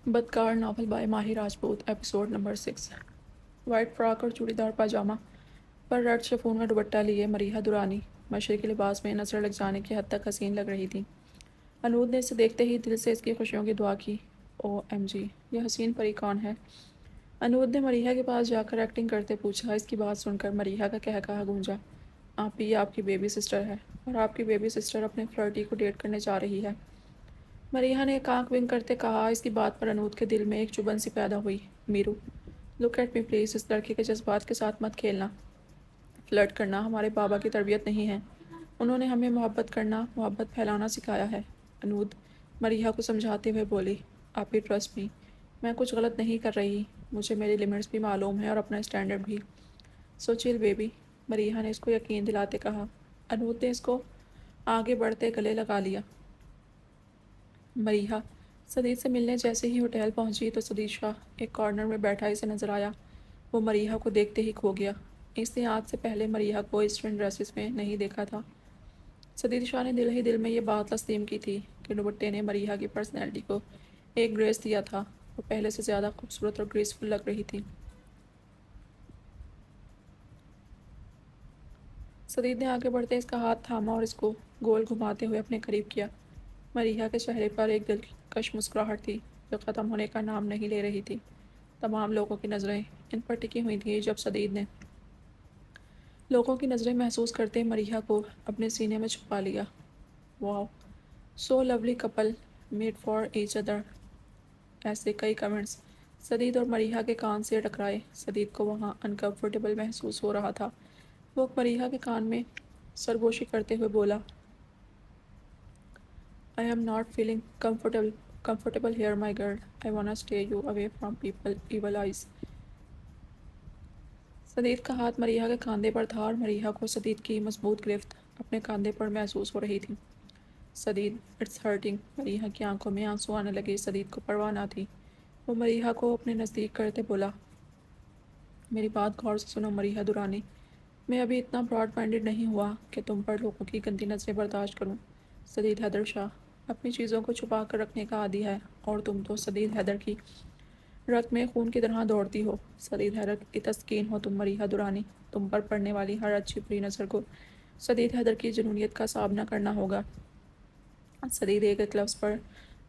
بدکار novel bye ماہی Rajput episode number 6۔ White frock اور چوڑی دار پاجامہ پر ریڈ شفون کا دوپٹہ لیے مریحہ درانی مشرقی لباس میں نظر لگ جانے کی حد تک حسین لگ رہی تھی۔ انود نے اسے دیکھتے ہی دل سے اس کی خوشیوں کی دعا کی۔ او ایم جی، یہ حسین پری کون ہے؟ انود نے مریحہ کے پاس جا کر ایکٹنگ کرتے پوچھا۔ اس کی بات سن کر مریحہ کا قہقہا گونجا۔ آپی، یہ آپ کی بیبی سسٹر ہے، اور آپ کی بیبی سسٹر اپنے فلرٹی کو ڈیٹ کرنے جا رہی ہے۔ مریحہ نے ایک آنکھ ونک کرتے کہا۔ اس کی بات پر انود کے دل میں ایک چبھن سی پیدا ہوئی۔ میرو، لک ایٹ می پلیز، اس لڑکے کے جذبات کے ساتھ مت کھیلنا۔ فلرٹ کرنا ہمارے بابا کی تربیت نہیں ہے۔ انہوں نے ہمیں محبت کرنا، محبت پھیلانا سکھایا ہے۔ انود مریحہ کو سمجھاتے ہوئے بولی۔ آپی ٹرسٹ می، میں کچھ غلط نہیں کر رہی، مجھے میری لمٹس بھی معلوم ہیں اور اپنا اسٹینڈرڈ بھی۔ سو چل بیبی، مریحہ نے اس کو یقین دلاتے کہا۔ انود نے اس کو آگے بڑھتے گلے لگا لیا۔ مریحہ سدید سے ملنے جیسے ہی ہوٹل پہنچی تو سدید شاہ ایک کارنر میں بیٹھا اسے نظر آیا۔ وہ مریحہ کو دیکھتے ہی کھو گیا۔ اس نے آج سے پہلے مریحہ کو اس ٹرن ڈریسز میں نہیں دیکھا تھا۔ سدید شاہ نے دل ہی دل میں یہ بات تسلیم کی تھی کہ دوپٹے نے مریحہ کی پرسنالٹی کو ایک گریس دیا تھا۔ وہ پہلے سے زیادہ خوبصورت اور گریسفل لگ رہی تھی۔ سدید نے آگے بڑھتے اس کا ہاتھ تھاما اور اس کو گول گھماتے ہوئے اپنے قریب کیا۔ مریحہ کے چہرے پر ایک دلکش مسکراہٹ تھی جو ختم ہونے کا نام نہیں لے رہی تھی۔ تمام لوگوں کی نظریں ان پر ٹکی ہوئی تھیں جب سدید نے لوگوں کی نظریں محسوس کرتے مریحہ کو اپنے سینے میں چھپا لیا۔ Wow, so lovely couple, made for each other, ایسے کئی کمنٹس سدید اور مریحہ کے کان سے ٹکرائے۔ سدید کو وہاں انکمفرٹیبل محسوس ہو رہا تھا۔ وہ مریحہ کے کان میں سرگوشی کرتے ہوئے بولا۔ I am not feeling comfortable here, my girl. I wanna stay you away from people, evil eyes. Sadid کا ہاتھ مریحہ کے کاندھے پر تھا اور مریحہ کو سدید کی مضبوط گرفت اپنے کاندھے پر محسوس ہو رہی تھی۔ Sadid, it's hurting. مریحہ کی آنکھوں میں آنسو آنے لگے۔ سدید کو پرواہ نہ تھی۔ وہ مریحہ کو اپنے نزدیک کرتے بولا۔ میری بات غور سے سنو مریحہ درانی، میں ابھی اتنا براڈ مائنڈڈ نہیں ہوا کہ تم پر لوگوں کی گندی نظریں برداشت کروں۔ سدید حیدر شاہ اپنی چیزوں کو چھپا کر رکھنے کا عادی ہے، اور تم تو سدید حیدر کی رگ میں خون کی طرح دوڑتی ہو۔ سدید حیدر کی تسکین ہو تم مریحہ درانی، تم پر پڑنے والی ہر اچھی بری نظر کو سدید حیدر کی جنونیت کا سامنا کرنا ہوگا۔ سدید ایک ایک لفظ پر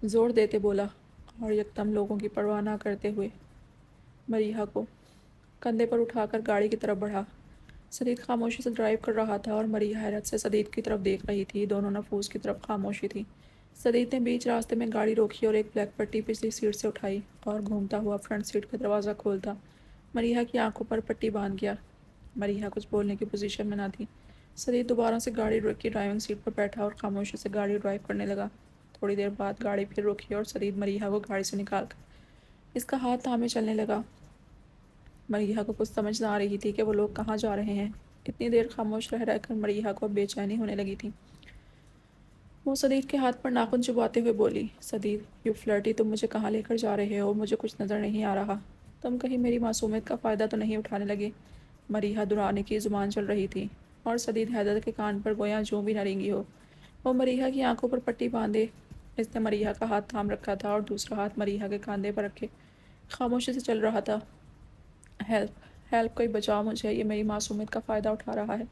زور دیتے بولا اور یکدم لوگوں کی پرواہ نہ کرتے ہوئے مریحہ کو کندھے پر اٹھا کر گاڑی کی طرف بڑھا۔ سدید خاموشی سے ڈرائیو کر رہا تھا اور مریحہ حیرت سے سدید کی طرف دیکھ رہی تھی۔ دونوں نفوس کی طرف خاموشی تھی۔ سدید نے بیچ راستے میں گاڑی روکی اور ایک بلیک پٹی پچھلی سیٹ سے اٹھائی اور گھومتا ہوا فرنٹ سیٹ کا دروازہ کھولتا مریحہ کی آنکھوں پر پٹی باندھ گیا۔ مریحہ کچھ بولنے کی پوزیشن میں نہ تھی۔ سدید دوبارہ سے گاڑی کی ڈرائیونگ سیٹ پر بیٹھا اور خاموشی سے گاڑی ڈرائیو کرنے لگا۔ تھوڑی دیر بعد گاڑی پھر روکی اور سدید مریحہ کو گاڑی سے نکال کر اس کا ہاتھ تھامے چلنے لگا۔ مریحہ کو کچھ سمجھ نہ آ رہی تھی کہ وہ لوگ کہاں جا رہے ہیں۔ اتنی دیر خاموش رہ کر مریحہ کو بے چینی ہونے لگی تھی۔ وہ سدید کے ہاتھ پر ناخن چباتے ہوئے بولی۔ سدید، یو فلرٹی، تم مجھے کہاں لے کر جا رہے ہو؟ مجھے کچھ نظر نہیں آ رہا۔ تم کہیں میری معصومیت کا فائدہ تو نہیں اٹھانے لگے؟ مریحہ درانی کی زبان چل رہی تھی اور سدید حیدر کے کان پر گویا جوں بھی نہ رینگی ہو۔ وہ مریحہ کی آنکھوں پر پٹی باندھے اس نے مریحہ کا ہاتھ تھام رکھا تھا اور دوسرا ہاتھ مریحہ کے کاندھے پر رکھے خاموشی سے چل رہا تھا۔ ہیلپ، ہیلپ، کوئی بچاؤ مجھے، یہ میری معصومیت کا فائدہ اٹھا رہا ہے۔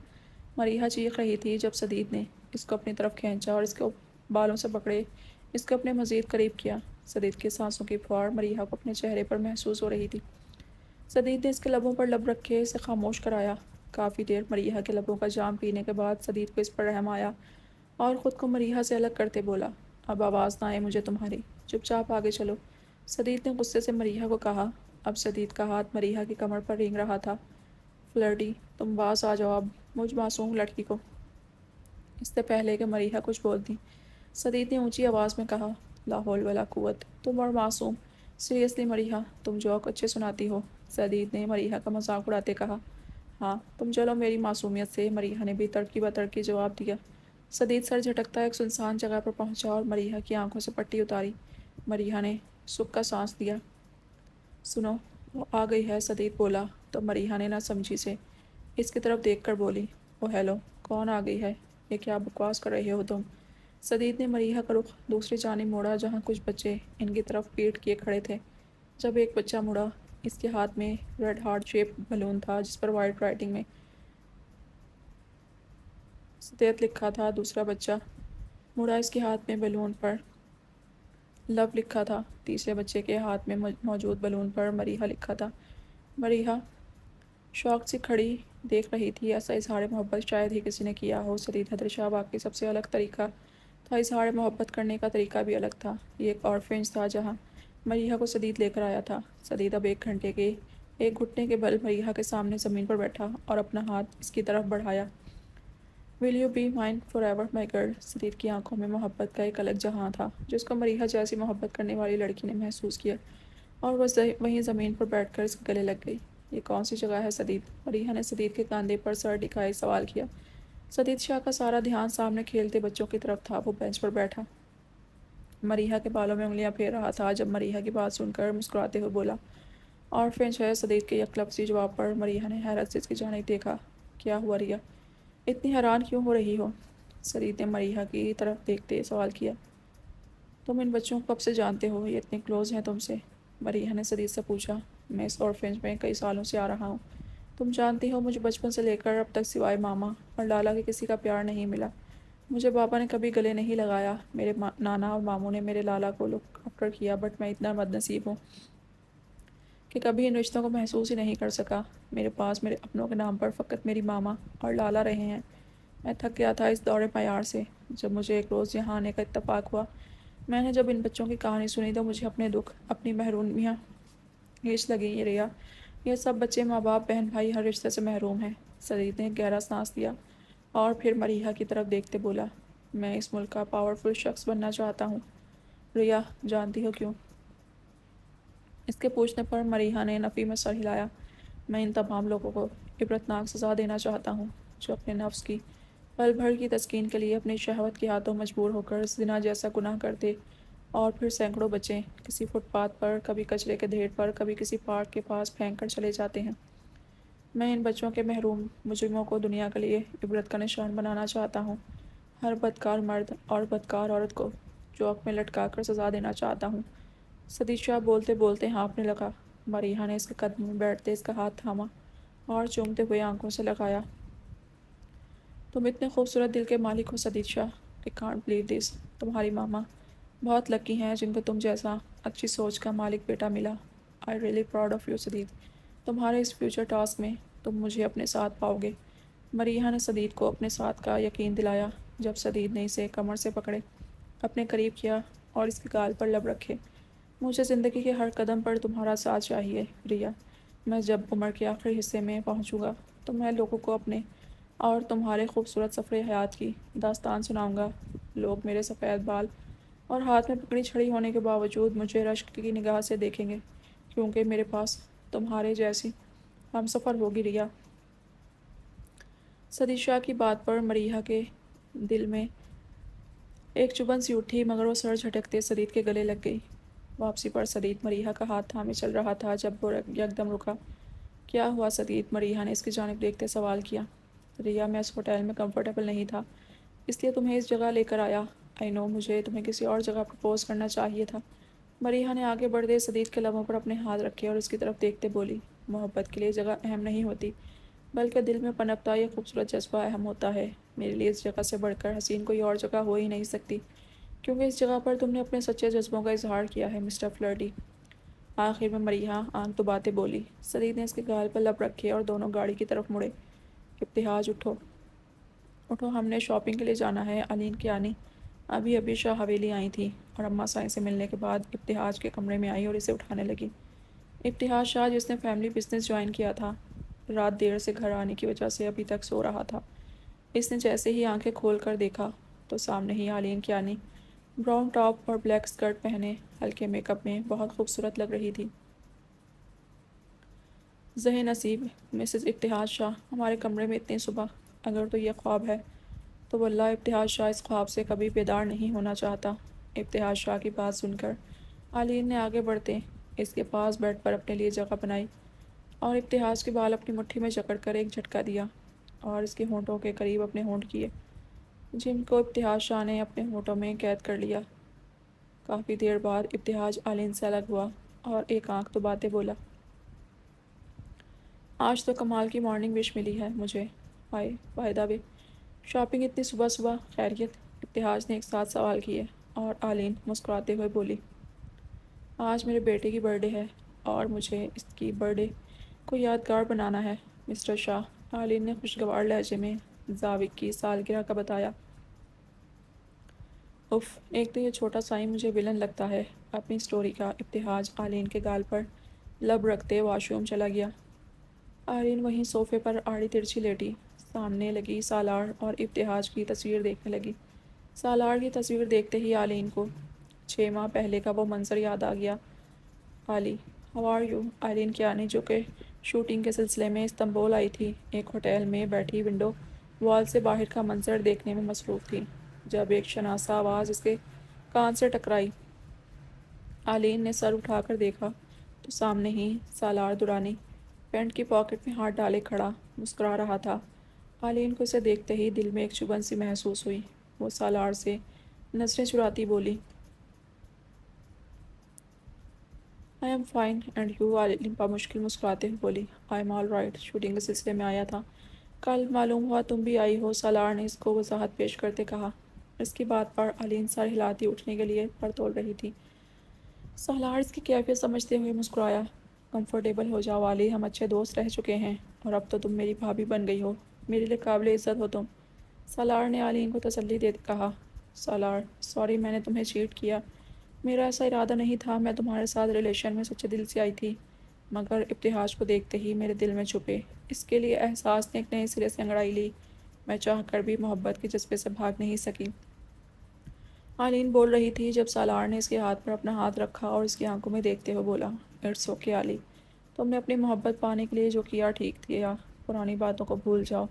مریحہ چیخ رہی تھی جب سدید نے اس کو اپنی طرف کھینچا اور اس کے بالوں سے پکڑے اس کو اپنے مزید قریب کیا۔ سدید کی سانسوں کی پھوار مریحہ کو اپنے چہرے پر محسوس ہو رہی تھی۔ سدید نے اس کے لبوں پر لب رکھے اسے خاموش کرایا۔ کافی دیر مریحہ کے لبوں کا جام پینے کے بعد سدید کو اس پر رحم آیا اور خود کو مریحہ سے الگ کرتے بولا۔ اب آواز نہ آئے مجھے تمہاری، چپ چاپ آگے چلو۔ سدید نے غصے سے مریحہ کو کہا۔ اب سدید کا ہاتھ مریحہ کی کمر پر رینگ رہا تھا۔ فلرٹی، تم باز آ جاؤ اب مجھ معصوم لڑکی کو۔ اس سے پہلے کہ مریحہ کچھ بولتی سدید نے اونچی آواز میں کہا۔ لا حول ولا قوت، تم اور معصوم، سیریسلی مریحہ، تم جوک اچھے سناتی ہو۔ سدید نے مریحہ کا مذاق اڑاتے کہا۔ ہاں، تم چلو میری معصومیت سے، مریحہ نے بھی تڑکی بتڑکی جواب دیا۔ سدید سر جھٹکتا ایک سنسان جگہ پر پہنچا اور مریحہ کی آنکھوں سے پٹی اتاری۔ مریحہ نے سکھ کا سانس لیا۔ سنو، وہ آ گئی ہے، سدید بولا تو مریحہ نے نہ سمجھی سے اس کی طرف دیکھ کر بولی۔ او ہیلو، کون آ گئی ہے؟ یہ کیا بکواس کر رہے ہو تم؟ سدید نے مریحہ کا رخ دوسری جانب موڑا جہاں کچھ بچے ان کی طرف پیٹ کیے کھڑے تھے۔ جب ایک بچہ مڑا، اس کے ہاتھ میں ریڈ ہارٹ شیپ بلون تھا جس پر وائٹ رائٹنگ میں سدید لکھا تھا۔ دوسرا بچہ مڑا، اس کے ہاتھ میں بلون پر لو لکھا تھا۔ تیسرے بچے کے ہاتھ میں موجود بلون پر مریحہ لکھا تھا۔ مریحہ شوق سے کھڑی دیکھ رہی تھی۔ ایسا اظہار محبت شاید ہی کسی نے کیا ہو۔ سدید حیدر واقعی سب سے الگ طریقہ تھا، اظہار محبت کرنے کا طریقہ بھی الگ تھا۔ یہ ایک آرفنیج تھا جہاں مریحہ کو سدید لے کر آیا تھا۔ سدید اب 1 گھنٹے کے ایک گھٹنے کے بل مریحہ کے سامنے زمین پر بیٹھا اور اپنا ہاتھ اس کی طرف بڑھایا۔ "Will you be mine forever, my girl?" Sadid کی آنکھوں میں محبت کا ایک الگ جہاں تھا جس کو مریحہ جیسی محبت کرنے والی لڑکی نے محسوس کیا، اور وہ وہیں زمین پر بیٹھ کر اس کے گلے لگ گئی۔ "یہ کون سی جگہ ہے سدید؟" مریحہ نے سدید کے کاندھے پر سر ٹکائے سوال کیا۔ سدید شاہ کا سارا دھیان سامنے کھیلتے بچوں کی طرف تھا۔ وہ بینچ پر بیٹھا مریحہ کے بالوں میں انگلیاں پھیر رہا تھا۔ جب مریحہ کی بات سن کر مسکراتے ہوئے بولا، "آرفنیج ہے۔" سدید کے یک لفظی جواب پر مریحہ نے حیرت سے اس کی جانب دیکھا۔ "کیا ہوا ریا؟ اتنی حیران کیوں ہو رہی ہو؟" سدید نے مریحہ کی طرف دیکھتے سوال کیا۔ "تم ان بچوں کو کب سے جانتے ہو؟ یہ اتنے کلوز ہیں تم سے؟" مریحہ نے سدید سے پوچھا۔ "میں اس آرفنیج میں کئی سالوں سے آ رہا ہوں۔ تم جانتی ہو مجھے بچپن سے لے کر اب تک سوائے ماما اور لالا کے کسی کا پیار نہیں ملا۔ مجھے بابا نے کبھی گلے نہیں لگایا۔ میرے نانا اور ماموں نے میرے لالا کو لک آفٹر کیا، بٹ میں اتنا بد نصیب ہوں کہ کبھی ان رشتوں کو محسوس ہی نہیں کر سکا۔ میرے پاس میرے اپنوں کے نام پر فقط میری ماما اور لالا رہے ہیں۔ میں تھک گیا تھا اس دور معیار سے۔ جب مجھے ایک روز یہاں آنے کا اتفاق ہوا، میں نے جب ان بچوں کی کہانی سنی تو مجھے اپنے دکھ، اپنی محرومیاں ہیچ لگیں۔ ریا، یہ سب بچے ماں باپ بہن بھائی ہر رشتے سے محروم ہیں۔ سدید نے گہرا سانس لیا اور پھر مریحہ کی طرف دیکھتے بولا، "میں اس ملک کا پاورفل شخص بننا چاہتا ہوں۔" ریا، جانتی ہو کیوں؟ اس کے پوچھنے پر مریحہ نے نفی میں سر ہلایا۔ "میں ان تمام لوگوں کو عبرتناک سزا دینا چاہتا ہوں جو اپنے نفس کی پل بھر کی تسکین کے لیے اپنی شہوت کے ہاتھوں مجبور ہو کر زنا جیسا گناہ کرتے اور پھر سینکڑوں بچے کسی فٹ پاتھ پر، کبھی کچرے کے ڈھیر پر، کبھی کسی پارک کے پاس پھینک کر چلے جاتے ہیں۔ میں ان بچوں کے محروم مجرموں کو دنیا کے لیے عبرت کا نشان بنانا چاہتا ہوں۔ ہر بدکار مرد اور بدکار عورت کو چوک میں لٹکا کر سزا دینا چاہتا ہوں۔" سدید شاہ بولتے بولتے ہانپنے لگا۔ مریحہ نے اس کے قدم میں بیٹھتے اس کا ہاتھ تھاما اور چومتے ہوئے آنکھوں سے لگایا۔ "تم اتنے خوبصورت دل کے مالک ہو سدید شاہ۔ I can't believe this۔ تمہاری ماما بہت لکی ہیں جن کو تم جیسا اچھی سوچ کا مالک بیٹا ملا۔ I really proud of you Sadid. تمہارے اس فیوچر ٹاسک میں تم مجھے اپنے ساتھ پاؤ گے۔ مریحہ نے سدید کو اپنے ساتھ کا یقین دلایا۔ جب سدید نے اسے کمر سے پکڑے اپنے قریب کیا اور اس کے گال پر لب رکھے، "مجھے زندگی کے ہر قدم پر تمہارا ساتھ چاہیے ریا۔ میں جب عمر کے آخری حصے میں پہنچوں گا تو میں لوگوں کو اپنے اور تمہارے خوبصورت سفر حیات کی داستان سناؤں گا۔ لوگ میرے سفید بال اور ہاتھ میں پکڑی چھڑی ہونے کے باوجود مجھے رشک کی نگاہ سے دیکھیں گے، کیونکہ میرے پاس تمہارے جیسی ہم سفر ہوگی ریا۔" سدید شاہ کی بات پر مریحہ کے دل میں ایک چبھن سی اٹھی، مگر وہ سر جھٹکتے سدید کے گلے لگ گئی۔ واپسی پر سدید مریحہ کا ہاتھ تھامے چل رہا تھا جب وہ یکدم رکا۔ "کیا ہوا سدید؟" مریحہ نے اس کی جانب دیکھتے سوال کیا۔ "ریا، میں اس ہوٹل میں کمفرٹیبل نہیں تھا، اس لیے تمہیں اس جگہ لے کر آیا۔ آئی نو مجھے تمہیں کسی اور جگہ پرپوز کرنا چاہیے تھا۔ مریحہ نے آگے بڑھتے سدید کے لبوں پر اپنے ہاتھ رکھے اور اس کی طرف دیکھتے بولی، "محبت کے لیے جگہ اہم نہیں ہوتی، بلکہ دل میں پنپتا یہ خوبصورت جذبہ اہم ہوتا ہے۔ میرے لیے اس جگہ سے بڑھ کر حسین کوئی اور جگہ ہو ہی نہیں سکتی، کیونکہ اس جگہ پر تم نے اپنے سچے جذبوں کا اظہار کیا ہے مسٹر فلرٹی۔" آخر میں مریحہ آنکھ دباتے بولی۔ سدید نے اس کے گال پر لب رکھے اور دونوں گاڑی کی طرف مڑے۔ "ابتہاج، اٹھو اٹھو، ہم نے شاپنگ کے لیے جانا ہے۔" علین کیانی ابھی شاہ حویلی آئی تھی اور اماں سائیں سے ملنے کے بعد ابتہاج کے کمرے میں آئی اور اسے اٹھانے لگی۔ ابتہاج شاہ، جس نے فیملی بزنس جوائن کیا تھا، رات دیر سے گھر آنے کی وجہ سے ابھی تک سو رہا تھا۔ اس نے جیسے ہی آنکھیں کھول کر دیکھا تو سامنے ہی علین کیانی براؤن ٹاپ اور بلیک اسکرٹ پہنے ہلکے میک اپ میں بہت خوبصورت لگ رہی تھی۔ "زہ نصیب مسز ابتہاج شاہ، ہمارے کمرے میں اتنی صبح! اگر تو یہ خواب ہے تو واللہ ابتہاج شاہ اس خواب سے کبھی بیدار نہیں ہونا چاہتا۔" ابتہاج شاہ کی بات سن کر علین نے آگے بڑھتے اس کے پاس بیڈ پر اپنے لیے جگہ بنائی اور ابتہاج کے بال اپنی مٹھی میں جکڑ کر ایک جھٹکا دیا اور اس کے ہونٹوں کے قریب اپنے ہونٹ کیے۔ جن کو ابتہاج شاہ نے اپنے ہونٹوں میں قید کر لیا۔ کافی دیر بعد ابتہاج آلین سے الگ ہوا اور ایک آنکھ دباتے بولا، آج تو کمال کی مارننگ وش ملی ہے مجھے۔ ہائے بائی دا وے، شاپنگ اتنی صبح صبح خیریت؟ ابتہاج نے ایک ساتھ سوال کیے اور آلین مسکراتے ہوئے بولی، آج میرے بیٹے کی برتھ ڈے ہے اور مجھے اس کی برتھ ڈے کو یادگار بنانا ہے مسٹر شاہ۔ آلین نے خوشگوار لہجے میں زاوق کی سالگرہ کا بتایا۔ اف، ایک تو یہ چھوٹا سائی مجھے ویلن لگتا ہے۔ اپنی سٹوری کا ابتہاج آلین کے گال پر لب رکھتے واش روم چلا گیا۔ آلین وہیں صوفے پر آڑی ترچھی لیٹی سامنے لگی سالار اور ابتہاج کی تصویر دیکھنے لگی۔ سالار کی تصویر دیکھتے ہی آلین کو 6 ماہ پہلے کا وہ منظر یاد آ گیا۔ آلی، ہاؤ آر یو؟ آلین کیانی، جو کہ شوٹنگ کے سلسلے میں استنبول آئی تھی، ایک ہوٹل میں بیٹھی ونڈو وال سے باہر کا منظر دیکھنے میں مصروف تھی جب ایک شناسا آواز اس کے کان سے ٹکرائی۔ آلین نے سر اٹھا کر دیکھا تو سامنے ہی سالار درانی پینٹ کی پاکٹ میں ہاتھ ڈالے کھڑا مسکرا رہا تھا۔ آلین کو اسے دیکھتے ہی دل میں ایک چبھن سی محسوس ہوئی۔ وہ سالار سے نظریں چراتی بولی، I am fine and you? Aleen بامشکل مسکراتے ہوئے بولی، I am all right, shooting کے سلسلے میں آیا تھا، کل معلوم ہوا تم بھی آئی ہو، سالار نے اس کو وضاحت پیش کرتے کہا۔ اس کی بات پر آلین سر ہلاتی اٹھنے کے لیے پر تول رہی تھی۔ سالار اس کی کیفیت سمجھتے ہوئے مسکرایا، کمفرٹیبل ہو جاؤ آلی، ہم اچھے دوست رہ چکے ہیں اور اب تو تم میری بھابھی بن گئی ہو، میرے لیے قابل عزت ہو تم۔ سالار نے آلین کو تسلی دیتے کہا، سالار سوری، میں نے تمہیں چیٹ کیا، میرا ایسا ارادہ نہیں تھا، میں تمہارے ساتھ ریلیشن میں سچے دل سے آئی تھی، مگر ابتہاج کو دیکھتے ہی میرے دل میں چھپے اس کے لیے احساس نے ایک نئے سرے سے انگڑائی لی، میں چاہ کر بھی محبت کے جذبے سے بھاگ نہیں سکی۔ آلین بول رہی تھی جب سالار نے اس کے ہاتھ پر اپنا ہاتھ رکھا اور اس کی آنکھوں میں دیکھتے ہوئے بولا، اٹس اوکے آلی، تم نے اپنی محبت پانے کے لیے جو کیا ٹھیک کیا، پرانی باتوں کو بھول جاؤ۔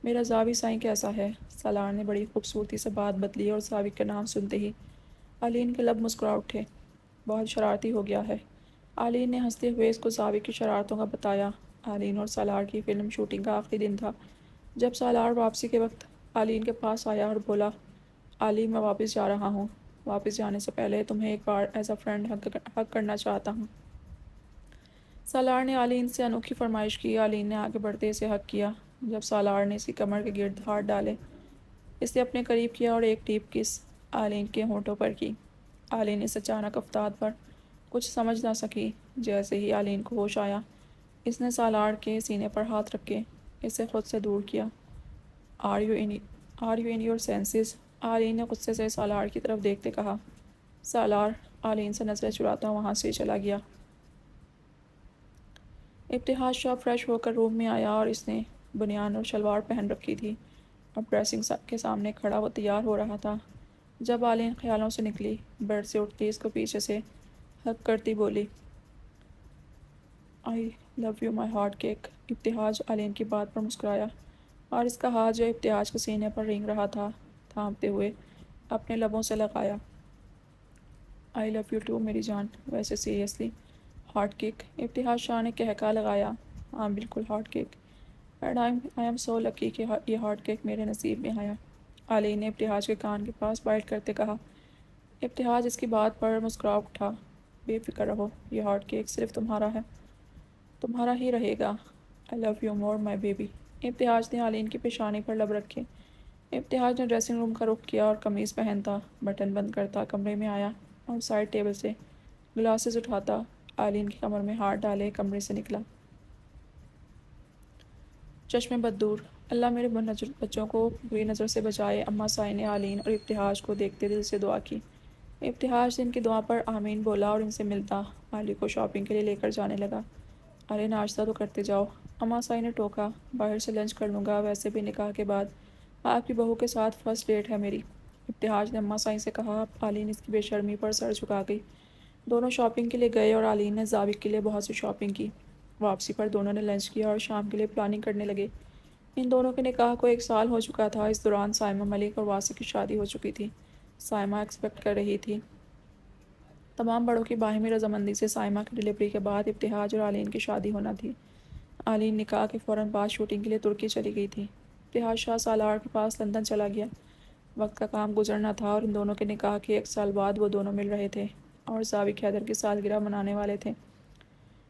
میرا زاوی سائیں کیسا ہے؟ سالار نے بڑی خوبصورتی سے بات بدلی اور زاوی کا نام سنتے ہی آلین کے لب مسکرا اٹھے۔ بہت شرارتی ہو گیا ہے۔ آلین نے ہنستے ہوئے اس کو زاوی کی شرارتوں کا بتایا۔ آلین اور سالار کی فلم شوٹنگ کا آخری دن تھا جب سالار واپسی کے وقت آلین کے پاس آیا اور بولا، آلی میں واپس جا رہا ہوں، واپس جانے سے پہلے تمہیں ایک بار ایز اے فرینڈ حق کرنا چاہتا ہوں۔ سالار نے آلین سے انوکھی فرمائش کی۔ آلین نے آگے بڑھتے اسے حق کیا۔ جب سالار نے اس کی کمر کے گرد ہاتھ ڈالے، اسے اپنے قریب کیا اور ایک ڈیپ کس آلین کے ہونٹوں پر کی۔ آلین اس اچانک افتاد پر کچھ سمجھ نہ سکی۔ جیسے ہی آلین کو ہوش آیا، اس نے سالار کے سینے پر ہاتھ رکھ کے اسے خود سے دور کیا۔ Are you in your senses? Aleen نے غصے سے سالار کی طرف دیکھتے کہا۔ سالار آلین سے نظریں چراتا وہاں سے چلا گیا۔ ابتہاج شاہ فریش ہو کر روم میں آیا اور اس نے بنیان اور شلوار پہن رکھی تھی۔ اب ڈریسنگ کے سامنے کھڑا وہ تیار ہو رہا تھا جب آلین خیالوں سے نکلی۔ بیڈ سے اٹھتی اس کو پیچھے سے ہگ کرتی بولی، I love you my heart cake. Ibtehaj Aleen کی بات پر مسکرایا اور اس کا ہاتھ جو ابتہاج کے سینے پر رینگ رہا تھا تھامتے ہوئے اپنے لبوں سے لگایا۔ آئی لو یو ٹو میری جان۔ ویسے seriously heart cake? Ibtehaj Shah نے کہکا لگایا، ہاں بالکل heart cake, and I am so lucky کہ یہ ہارٹ کیک میرے نصیب میں آیا۔ آلین نے ابتہاج کے کان کے پاس بائٹ کرتے کہا۔ ابتہاج اس کی بات پر مسکرا اٹھا، بے فکر رہو، یہ ہارٹ کیک صرف تمہارا ہے، تمہارا ہی رہے گا۔ آئی love you more my baby. ابتہاج نے آلین کی پیشانی پر لب رکھے۔ ابتہاج نے ڈریسنگ روم کا رخ کیا اور قمیض پہنتا، بٹن بند کرتا کمرے میں آیا اور سائڈ ٹیبل سے گلاسز اٹھاتا آلین کی کمر میں ہاتھ ڈالے کمرے سے نکلا۔ چشمے بد دور، اللہ میرے بچوں کو بری نظر سے بچائے۔ اماں سائیں نے آلین اور ابتہاج کو دیکھتے دل سے دعا کی۔ ابتہاج ان کی دعا پر آمین بولا اور ان سے ملتا آلی کو شاپنگ کے لیے لے کر جانے لگا۔ ارے ناشتہ تو کرتے جاؤ، اماں سائیں نے ٹوکا، باہر سے لنچ کر لوں گا، ویسے بھی نکاح کے بعد آپ کی بہو کے ساتھ فرسٹ ڈیٹ ہے میری۔ ابتہاج نے اماں سائیں سے کہا۔ آلین اس کی بے شرمی پر سر جھکا گئی۔ دونوں شاپنگ کے لیے گئے اور آلین نے زاوق کے لیے بہت سی شاپنگ کی۔ واپسی پر دونوں نے لنچ کیا اور شام کے لیے پلاننگ کرنے لگے۔ ان دونوں کے نکاح کو 1 سال ہو چکا تھا۔ اس دوران سائمہ ملک اور واسق کی شادی ہو چکی تھی۔ سائمہ ایکسپیکٹ کر رہی تھی۔ تمام بڑوں کی باہمی رضامندی سے سائمہ کی ڈلیوری کے بعد ابتہاج اور آلین کی شادی ہونا تھی۔ آلین نکاح کے فوراً بعد شوٹنگ کے لیے ترکی چلی گئی تھی۔ ابتہاج شاہ سالار کے پاس لندن چلا گیا۔ وقت کا کام گزرنا تھا اور ان دونوں کے نکاح کے 1 سال بعد وہ دونوں مل رہے تھے اور ضابط حیدر کی سالگرہ منانے والے تھے۔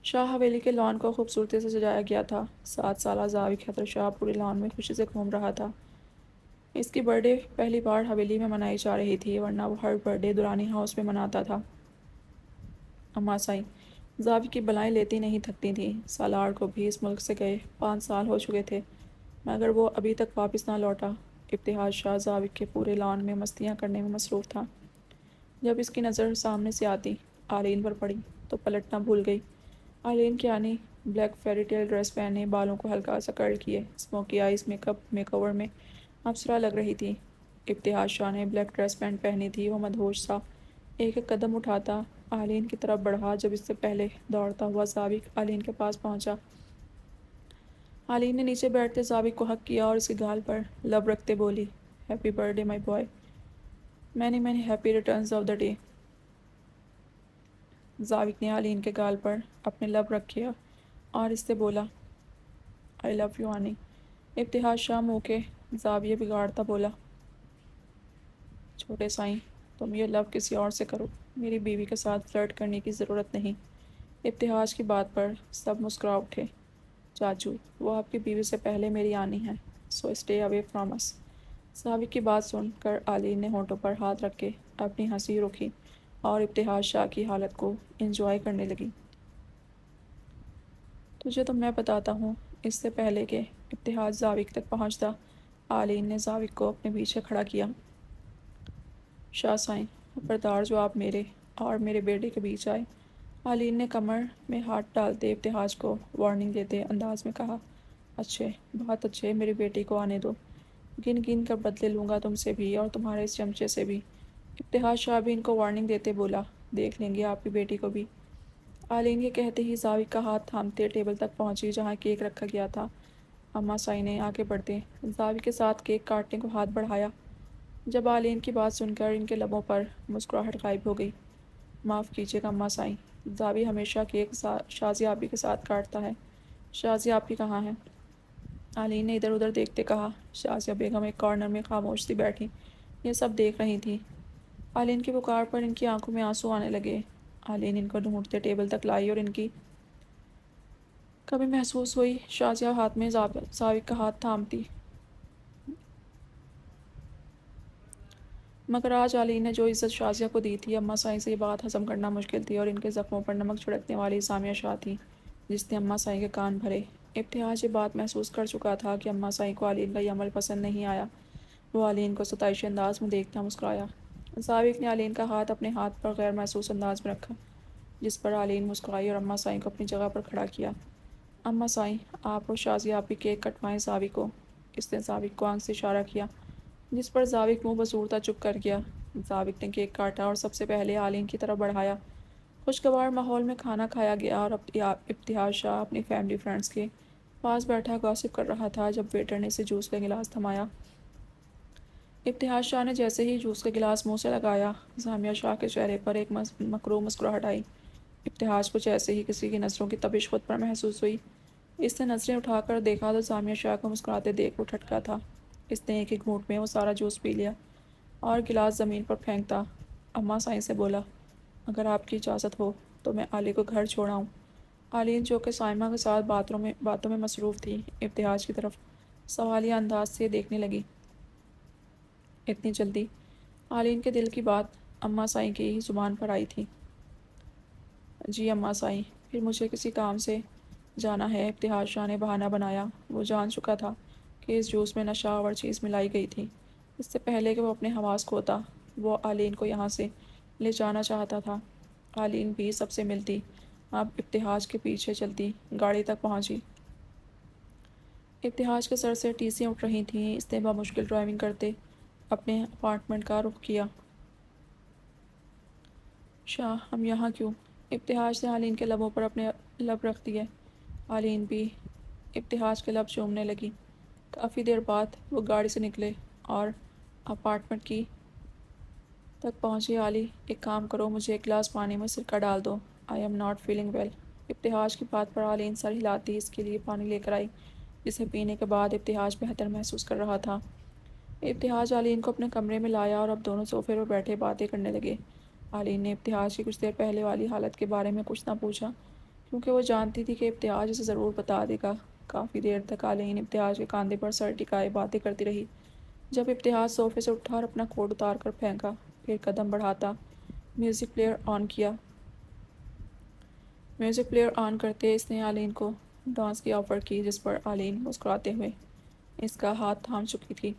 شاہ حویلی کے لان کو خوبصورتی سے سجایا گیا تھا۔ 7 سالہ ضابط حیدر شاہ پورے لان میں خوشی سے گھوم رہا تھا۔ اس کی برتھ ڈے پہلی بار حویلی میں منائی جا رہی تھی، ورنہ وہ ہر برتھ ڈے درانی ہاؤس میں مناتا تھا۔ اماں سائیں ضابط کی بلائیں لیتی نہیں تھکتی تھیں۔ سالار کو بھی اس ملک سے گئے 5 سال ہو چکے تھے، مگر وہ ابھی تک واپس نہ لوٹا۔ ابتہاج شاہ ضابط کے پورے لان میں مستیاں کرنے میں مصروف تھا۔ جب اس کی نظر سامنے سے آتی آلین پر پڑی تو پلٹنا بھول گئی۔ آلین کی آنی بلیک فیری ٹیل ڈریس پہنے، بالوں کو ہلکا سا کرل کیے، اسموکی آئیز میک اوور میں ابصرہ لگ رہی تھی۔ ابتہاج شاہ نے بلیک ڈریس پینٹ پہنی تھی۔ وہ مدہوش سا ایک ایک قدم اٹھاتا آلین کی طرف بڑھا۔ جب اس سے پہلے دوڑتا ہوا ضابط آلین کے پاس پہنچا، آلین نے نیچے بیٹھتے ضابط کو حق کیا اور اس کے گال پر لب رکھتے بولی، happy birthday my boy, many many happy returns of the day. Zabit نے آلین کے گال پر اپنے لب رکھے اور اس سے بولا، آئی لو یو آنی۔ ابتہاج شاہ منہ کے زاویے بگاڑتا بولا، چھوٹے سائیں، تم یہ لو کسی اور سے کرو، میری بیوی کے ساتھ فلرٹ کرنے کی ضرورت نہیں۔ ابتہاج کی بات پر سب مسکرا اٹھے۔ چاچو، وہ آپ کی بیوی سے پہلے میری آنی ہے، سو اسٹے اوے فرام اس۔ ضابط کی بات سن کر آلین نے ہونٹوں پر ہاتھ رکھ کے اپنی ہنسی روکی اور ابتہاج شاہ کی حالت کو انجوائے کرنے لگی۔ تجھے تو میں بتاتا ہوں۔ اس سے پہلے کہ ابتہاج ضابط تک پہنچتا، آلین نے ضابط کو اپنے پیچھے کھڑا کیا۔ شاہ سائیں، خبردار جو آپ میرے اور میرے بیٹے کے بیچ آئے۔ آلین نے کمر میں ہاتھ ڈالتے ابتہاج کو وارننگ دیتے انداز میں کہا، اچھے، بہت اچھے، میری بیٹی کو آنے دو، گن گن کر بدلے لوں گا تم سے بھی اور تمہارے اس چمچے سے بھی۔ ابتہاج شاہ بھی ان کو وارننگ دیتے بولا، دیکھ لیں گے آپ کی بیٹی کو بھی۔ آلین یہ کہتے ہی ضابط کا ہاتھ تھامتے ٹیبل تک پہنچی جہاں کیک رکھا گیا تھا۔ اماں سائیں نے آگے بڑھتے ضابط کے ساتھ کیک کاٹنے کو ہاتھ بڑھایا۔ جب آلین کی بات سن کر ان کے لبوں پر مسکراہٹ غائب ہو گئی۔ معاف کیجیے گا اماں سائیں، ضابط ہمیشہ کیک شازیہ آپی کے ساتھ کاٹتا ہے۔ شازیہ آپی کہاں ہیں؟ آلین نے ادھر ادھر دیکھتے کہا۔ شازیہ بیگم ایک کارنر میں خاموش سی بیٹھی یہ سب دیکھ رہی تھیں۔ آلین کی پکار پر ان کی آنکھوں میں آنسو آنے لگے۔ آلین ان کو ڈھونڈتے ٹیبل تک لائی اور ان کی کمی محسوس ہوئی۔ شازیہ ہاتھ میں ضابط کا ہاتھ تھامتی، مگر آج آلین نے جو عزت شازیہ کو دی تھی، اماں سائیں سے یہ بات ہضم کرنا مشکل تھی اور ان کے زخموں پر نمک چھڑکنے والی سامیہ شاہ تھی جس نے اماں سائیں کے کان بھرے۔ ابتہاج یہ بات محسوس کر چکا تھا کہ اماں سائیں کو آلین کا یہ عمل پسند نہیں آیا۔ وہ آلین کو ستائشی انداز میں دیکھتا مسکرایا۔ ضابط نے آلین کا ہاتھ اپنے ہاتھ پر غیر محسوس انداز میں رکھا، جس پر آلین مسکرائی اور اماں سائیں کو اپنی جگہ پر کھڑا کیا۔ اماں سائیں، آپ اور شازیہ آپی کیک کٹوائیں ضابط کو۔ اس نے ضابط کو آنکھ سے اشارہ کیا، جس پر ضابط منہ بسورتا چپ کر گیا۔ ضابط نے کیک کاٹا اور سب سے پہلے آلین کی طرف بڑھایا۔ خوشگوار ماحول میں کھانا کھایا گیا اور ابتہاج شاہ اپنی فیملی فرینڈز کے پاس بیٹھا گاسپ کر رہا تھا جب ویٹر نے اسے جوس کا گلاس تھمایا۔ ابتہاج شاہ نے جیسے ہی جوس کا گلاس منہ سے لگایا، سامیہ شاہ کے چہرے پر ایک مکروہ مسکراہٹ آئی۔ ابتہاج کو جیسے ہی کسی کی نظروں کی تپش خود پر محسوس ہوئی۔ اس نے نظریں اٹھا کر دیکھا تو سامیہ شاہ کو مسکراتے دیکھ وہ ٹھٹکا تھا۔ اس نے ایک ہی گھونٹ میں وہ سارا جوس پی لیا اور گلاس زمین پر پھینکتا اماں سائیں سے بولا، اگر آپ کی اجازت ہو تو میں آلی کو گھر چھوڑ آؤں۔ آلین جو کہ سائمہ کے ساتھ باتوں میں مصروف تھی، ابتہاج کی طرف سوالیہ انداز سے دیکھنے لگی۔ اتنی جلدی؟ آلین کے دل کی بات اماں سائیں کی ہی زبان پر آئی تھی۔ جی اماں سائیں، پھر مجھے کسی کام سے جانا ہے۔ ابتہاج شاہ نے بہانہ بنایا۔ وہ جان چکا تھا کہ اس جوس میں نشہ آور چیز ملائی گئی تھی۔ اس سے پہلے کہ وہ اپنے حواس کھوتا، وہ آلین کو یہاں سے لے جانا چاہتا تھا۔ آلین بھی سب سے ملتی، اب ابتہاج کے پیچھے چلتی گاڑی تک پہنچی۔ ابتہاج کے سر سے ٹیسیاں اٹھ رہی تھیں۔ اس نے بمشکل ڈرائیونگ کرتے اپنے اپارٹمنٹ کا رخ کیا۔ شاہ، ہم یہاں کیوں؟ ابتہاج نے آلین کے لبوں پر اپنے لب رکھ دیے۔ آلین بھی ابتہاج کے لب چومنے لگی۔ کافی دیر بعد وہ گاڑی سے نکلے اور اپارٹمنٹ کی تک پہنچی۔ آلی، ایک کام کرو، مجھے ایک گلاس پانی میں سرکہ ڈال دو، I am not feeling well. Ibtehaj کی بات پر آلین سر ہلاتی اس کے لیے پانی لے کر آئی، جسے پینے کے بعد ابتہاج بہتر محسوس کر رہا تھا۔ ابتہاج علین کو اپنے کمرے میں لایا اور اب دونوں صوفے پر بیٹھے باتیں کرنے لگے۔ علین نے ابتہاج کی کچھ دیر پہلے والی حالت کے بارے میں کچھ نہ پوچھا کیونکہ وہ جانتی تھی کہ ابتہاج اسے ضرور بتا دے گا۔ کافی دیر تک علین ابتہاج کے کاندھے پر سر ٹکائے باتیں کرتی رہی۔ جب ابتہاج صوفے سے اٹھا اور اپنا کوٹ اتار کر پھینکا، پھر قدم بڑھاتا میوزک پلیئر آن کیا۔ میوزک پلیئر آن کرتے اس نے علین کو ڈانس کی آفر کی، جس پر علین مسکراتے ہوئے اس کا ہاتھ تھام چکی تھی۔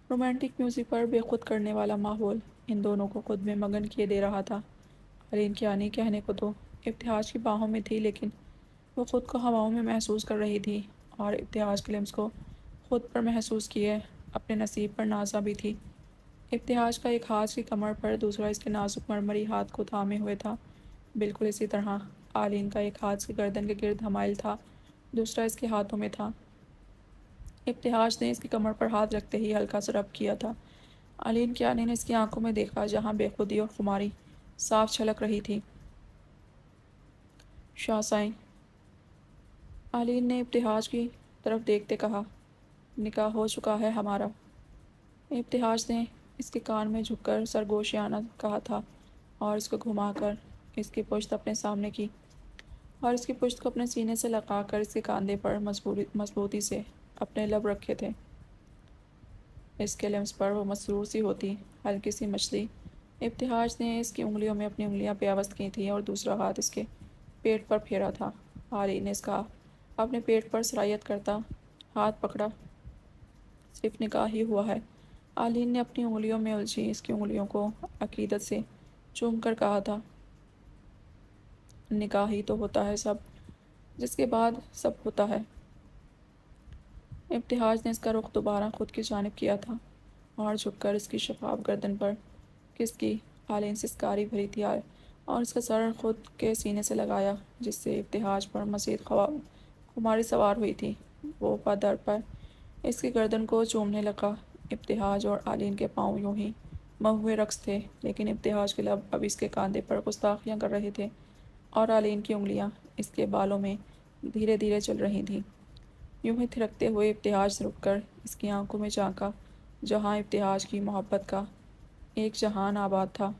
رومانٹک میوزک پر بے خود کرنے والا ماحول ان دونوں کو خود میں مگن کیے دے رہا تھا۔ علین کیا نہیں کہنے کو تو ابتہاج کی باہوں میں تھی، لیکن وہ خود کو ہواؤں میں محسوس کر رہی تھی اور ابتہاج کے لمس کو خود پر محسوس کیے اپنے نصیب پر نازا بھی تھی۔ ابتہاج کا ایک ہاتھ اس کی کمر پر، دوسرا اس کے نازک مرمری ہاتھ کو تھامے ہوئے تھا۔ بالکل اسی طرح علین کا ایک ہاتھ اس کی گردن کے گرد حمائل تھا، دوسرا اس کے ہاتھوں میں تھا۔ ابتہاج نے اس کی کمر پر ہاتھ رکھتے ہی ہلکا سا رب کیا تھا۔ علین کیانی نے اس کی آنکھوں میں دیکھا، جہاں بے خودی اور خماری صاف چھلک رہی تھی۔ شاسائیں، علین نے ابتہاج کی طرف دیکھتے کہا، نکاح ہو چکا ہے ہمارا۔ ابتہاج نے اس کے کان میں جھک کر سرگوشیانہ کہا تھا اور اس کو گھما کر اس کی پشت اپنے سامنے کی اور اس کی پشت کو اپنے سینے سے لگا کر اس کے کاندھے پر مضبوطی سے اپنے لب رکھے تھے۔ اس کے لمس پر وہ مسرور سی ہوتی ہلکی سی مچھلی۔ ابتہاج نے اس کی انگلیوں میں اپنی انگلیاں پیوست کی تھیں اور دوسرا ہاتھ اس کے پیٹ پر پھیرا تھا۔ علین نے اس کا اپنے پیٹ پر سرایت کرتا ہاتھ پکڑا۔ صرف نکاح ہی ہوا ہے۔ علین نے اپنی انگلیوں میں الجھی اس کی انگلیوں کو عقیدت سے چوم کر کہا تھا، نکاح ہی تو ہوتا ہے سب، جس کے بعد سب ہوتا ہے۔ ابتہاج نے اس کا رخ دوبارہ خود کی جانب کیا تھا اور جھک کر اس کی شفاف گردن پر کس کی۔ علین سسکاری بھری تھی اور اس کا سر خود کے سینے سے لگایا، جس سے ابتہاج پر مزید خماری سوار ہوئی تھی۔ وہ پا در پر اس کی گردن کو چومنے لگا۔ ابتہاج اور علین کے پاؤں یوں ہی مہوئے رقص تھے، لیکن ابتہاج کے لب اب اس کے کاندھے پر گستاخیاں کر رہے تھے اور علین کی انگلیاں اس کے بالوں میں دھیرے دھیرے چل رہی تھیں۔ یوں ہی تھرکتے ہوئے ابتہاج رک کر اس کی آنکھوں میں جھانکا، جہاں ابتہاج کی محبت کا ایک جہان آباد تھا۔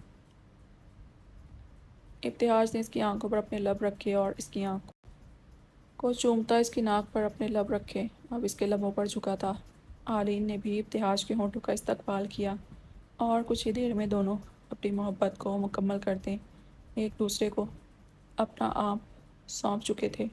ابتہاج نے اس کی آنکھوں پر اپنے لب رکھے اور اس کی آنکھ کو چومتا اس کی ناک پر اپنے لب رکھے اب اس کے لبوں پر جھکا تھا۔ علین نے بھی ابتہاج کے ہونٹوں کا استقبال کیا اور کچھ ہی دیر میں دونوں اپنی محبت کو مکمل کرتے ایک دوسرے کو اپنا آپ سونپ چکے تھے۔